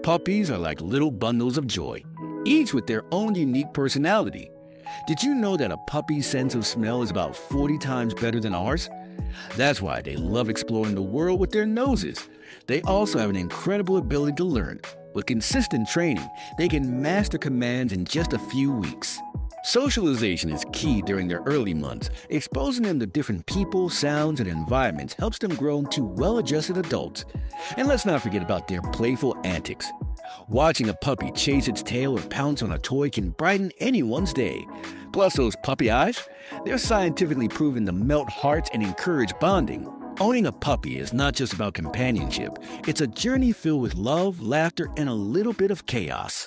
Puppies are like little bundles of joy, each with their own unique personality. Did you know that a puppy's sense of smell is about 40 times better than ours? That's why they love exploring the world with their noses. They also have an incredible ability to learn. With consistent training, they can master commands in just a few weeks. Socialization is key during their early months. Exposing them to different people, sounds, and environments helps them grow into well-adjusted adults. And let's not forget about their playful antics. Watching a puppy chase its tail or pounce on a toy can brighten anyone's day. Plus those puppy eyes, they're scientifically proven to melt hearts and encourage bonding. Owning a puppy is not just about companionship. It's a journey filled with love, laughter, and a little bit of chaos.